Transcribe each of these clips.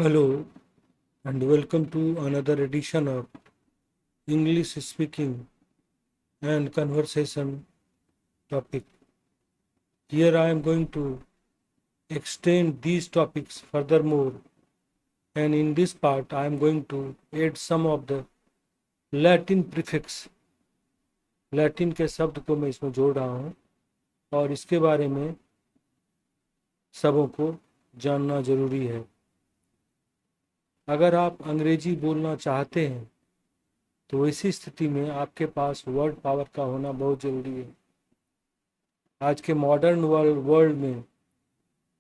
Hello and welcome to another edition of English speaking and conversation topic. Here I am going to extend these topics furthermore, and in this part I am going to add some of the Latin prefix. Latin के शब्द को मैं इसमें जोड़ रहा हूँ और इसके बारे में सबों को जानना जरूरी है। अगर आप अंग्रेजी बोलना चाहते हैं तो ऐसी स्थिति में आपके पास वर्ड पावर का होना बहुत ज़रूरी है। आज के मॉडर्न वर्ल्ड में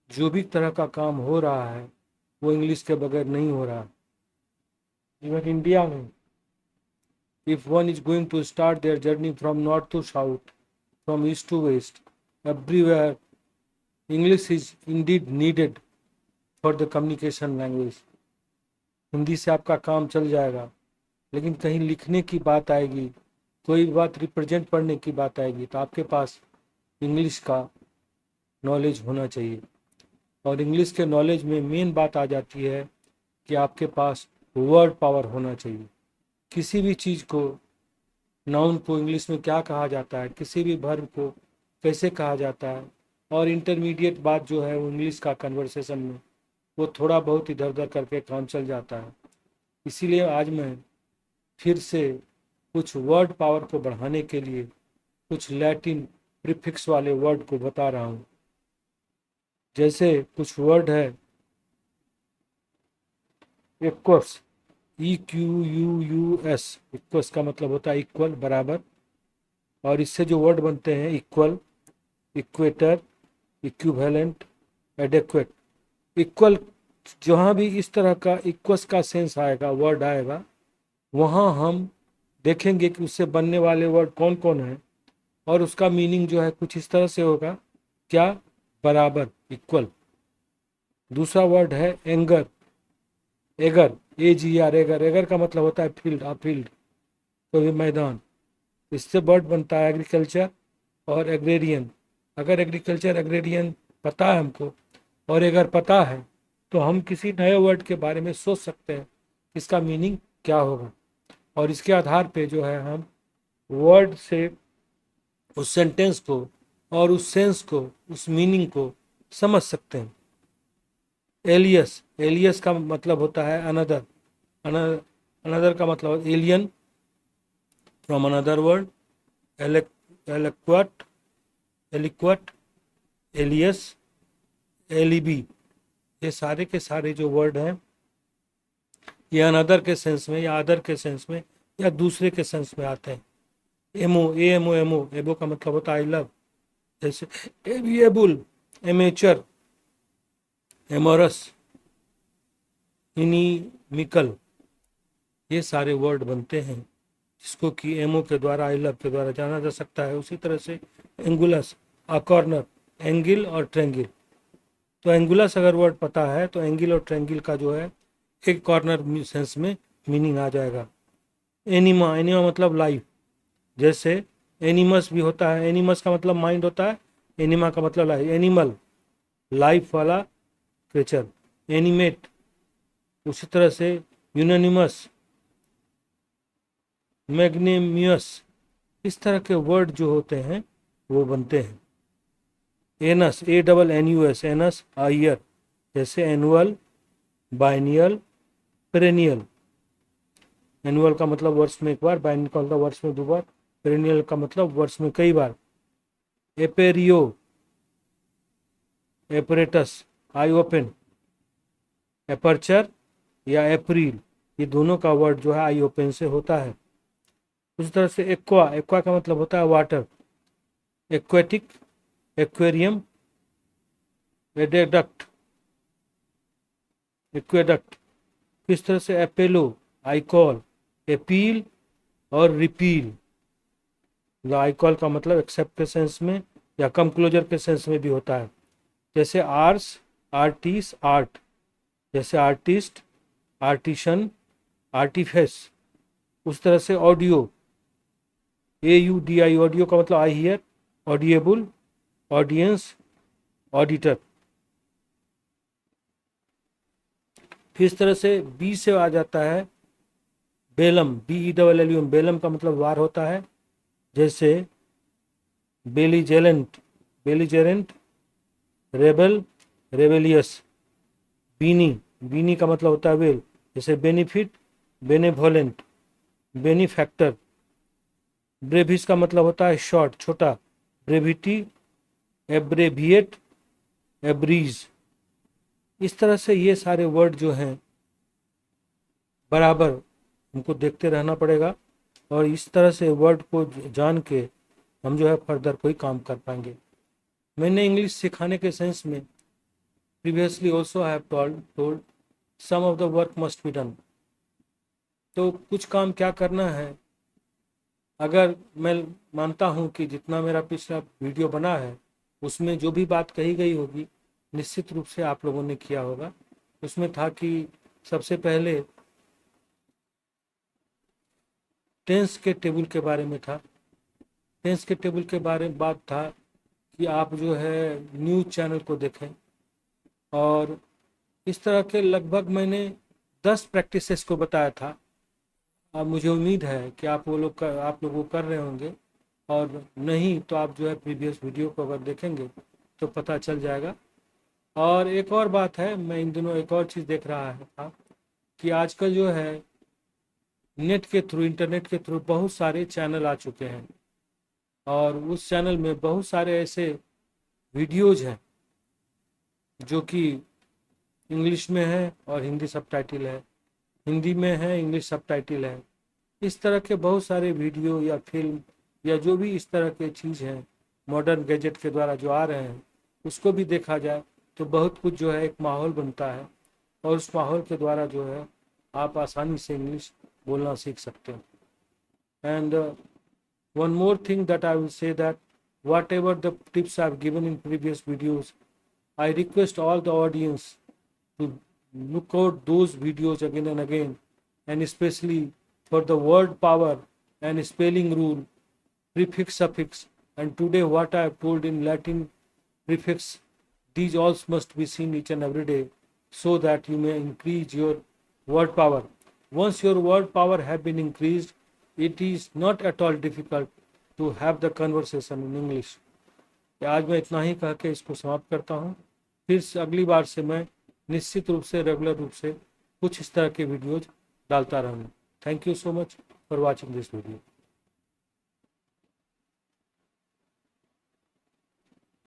जो भी तरह का काम हो रहा है वो इंग्लिश के बगैर नहीं हो रहा। इवन इंडिया में if one is going to start their journey from north to south, from east to west, everywhere English is indeed needed for the communication language. Hindi से आपका काम चल जाएगा, लेकिन कहीं लिखने की बात आएगी, कोई बात रिप्रेजेंट पढ़ने की बात आएगी तो आपके पास इंग्लिश का नॉलेज होना चाहिए। और इंग्लिश के नॉलेज में मेन बात आ जाती है कि आपके पास वर्ड पावर होना चाहिए। किसी भी चीज़ को, नाउन को इंग्लिश में क्या कहा जाता है, किसी भी वर्ब को कैसे कहा जाता है, और इंटरमीडिएट बात जो है वो इंग्लिश का कन्वर्सेशन में वो थोड़ा बहुत इधर उधर करके काम चल जाता है। इसीलिए आज मैं फिर से कुछ वर्ड पावर को बढ़ाने के लिए कुछ लैटिन प्रीफिक्स वाले वर्ड को बता रहा हूँ। जैसे कुछ वर्ड है इक्वस, EQUUS। इक्वस का मतलब होता है इक्वल, बराबर। और इससे जो वर्ड बनते हैं equal, equator, equivalent, adequate. Equal, जहाँ भी इस तरह का इक्वस का सेंस आएगा, वर्ड आएगा, वहाँ हम देखेंगे कि उससे बनने वाले वर्ड कौन कौन है और उसका मीनिंग जो है कुछ इस तरह से होगा, क्या, बराबर, इक्वल। दूसरा वर्ड है anger, eager, AGR, eager. Eager का मतलब होता है फील्ड, अ फील्ड, कोई भी मैदान। इससे वर्ड बनता है एग्रीकल्चर और एग्रेरियन। अगर एग्रीकल्चर एग्रेरियन पता है हमको और अगर पता है तो हम किसी नए वर्ड के बारे में सोच सकते हैं इसका मीनिंग क्या होगा, और इसके आधार पे जो है हम वर्ड से उस सेंटेंस को और उस सेंस को, उस मीनिंग को समझ सकते हैं। एलियस, एलियस का मतलब होता है अनदर। अनदर का मतलब alien from another world. Aliquot, aliquot, alias, alibi, ये सारे के सारे जो वर्ड हैं ये अनदर के सेंस में या अदर के सेंस में या दूसरे के सेंस में आते हैं। एमो, एमो, एमो, एबो का मतलब होता है आई लव। जैसे एविएबुल, एमेचर, एमोरस, इनिमिकल, ये सारे वर्ड बनते हैं जिसको कि एमो के द्वारा, आई लव के द्वारा जाना जा सकता है। उसी तरह से एंगुलस, अ कॉर्नर, एंगिल और ट्रेंगिल। तो एंगुलस अगर वर्ड पता है तो एंगिल और ट्रेंगिल का जो है एक कॉर्नर सेंस में मीनिंग आ जाएगा। एनिमा, एनिमा मतलब लाइफ। जैसे एनिमस भी होता है, एनिमस का मतलब माइंड होता है, एनिमा का मतलब लाइफ। एनिमल, लाइफ वाला क्रिएचर। एनिमेट, उसी तरह से यूनानिमस, मैग्नेमियस, इस तरह के वर्ड जो होते हैं वो बनते हैं। Anus, ANNUS, anus, year. जैसे एनुअल, बाइनियल, पेरेनियल। एनुअल का मतलब वर्ष में एक बार, बाइनियल का मतलब वर्ष में 2 बार, पेरेनियल का मतलब वर्ष में कई बार। एपेरियो, एपरेटस, आई ओपन, एपर्चर या एप्रिल, ये दोनों का वर्ड जो है आई ओपन से होता है। उसी तरह से एक्वा, एक्वा का मतलब होता है वाटर। एक्वेटिक, एक्वेरियम, एडेडक्ट, एक्वेडक्ट। किस तरह से एपेलो, आईकॉल, अपील और रिपील। आईकॉल का मतलब एक्सेप्ट के सेंस में या कम क्लोजर के सेंस में भी होता है। जैसे आर्स, आर्टिस, आर्ट। जैसे आर्टिस्ट, आर्टिशन, आर्टिफेस। उस तरह से ऑडियो, AUDI, ऑडियो का मतलब I hear, audible, audience, auditor. फिर इस तरह से बी से आ जाता है बेलम, BELLUM। बेलम का मतलब वार होता है, जैसे बेलीजेरेंट, बेलीजेरेंट, रेबल, रेबेलियस। बीनी, बीनी का मतलब होता है वेल, जैसे बेनिफिट, बेनेवोलेंट, बेनिफैक्टर। ब्रेविस का मतलब होता है शॉर्ट, छोटा, ब्रेविटी, एब्रेविएट, एब्रीज। इस तरह से ये सारे वर्ड जो हैं बराबर हमको देखते रहना पड़ेगा, और इस तरह से वर्ड को जान के हम जो है फर्दर कोई काम कर पाएंगे। मैंने इंग्लिश सिखाने के सेंस में previously also have told some of the work must be done. तो कुछ काम क्या करना है, अगर मैं मानता हूँ कि जितना मेरा पिछला वीडियो बना है उसमें जो भी बात कही गई होगी निश्चित रूप से आप लोगों ने किया होगा। उसमें था कि सबसे पहले टेंस के टेबल के बारे में था। टेंस के टेबल के बारे में बात था कि आप जो है न्यूज़ चैनल को देखें, और इस तरह के लगभग मैंने 10 प्रैक्टिसेस को बताया था। अब मुझे उम्मीद है कि आप लोग वो कर रहे होंगे, और नहीं तो आप जो है प्रीवियस वीडियो को अगर देखेंगे तो पता चल जाएगा। और एक और बात है, मैं इन दिनों एक और चीज़ देख रहा था कि आजकल जो है नेट के थ्रू, इंटरनेट के थ्रू बहुत सारे चैनल आ चुके हैं, और उस चैनल में बहुत सारे ऐसे वीडियोज हैं जो कि इंग्लिश में है और हिंदी सबटाइटल है, हिंदी में है, इंग्लिश सबटाइटल है। इस तरह के बहुत सारे वीडियो या फिल्म या जो भी इस तरह के चीज़ हैं मॉडर्न गैजेट के द्वारा जो आ रहे हैं, उसको भी देखा जाए तो बहुत कुछ जो है एक माहौल बनता है, और उस माहौल के द्वारा जो है आप आसानी से इंग्लिश बोलना सीख सकते हैं। And one more thing that I will say, that whatever the tips I've given in previous videos, I request all the audience to look out those videos again and again, and especially for the word power and spelling rule, prefix, suffix, and today what I have told in Latin prefix, these all must be seen each and every day, so that you may increase your word power. Once your word power have been increased, it is not at all difficult to have the conversation in English. आज मैं इतना ही कह के इसको समाप्त करता हूँ। फिर अगली बार से मैं निश्चित रूप से रेगुलर रूप से कुछ इस तरह के वीडियोज डालता रहूँगा। Thank you so much for watching this video.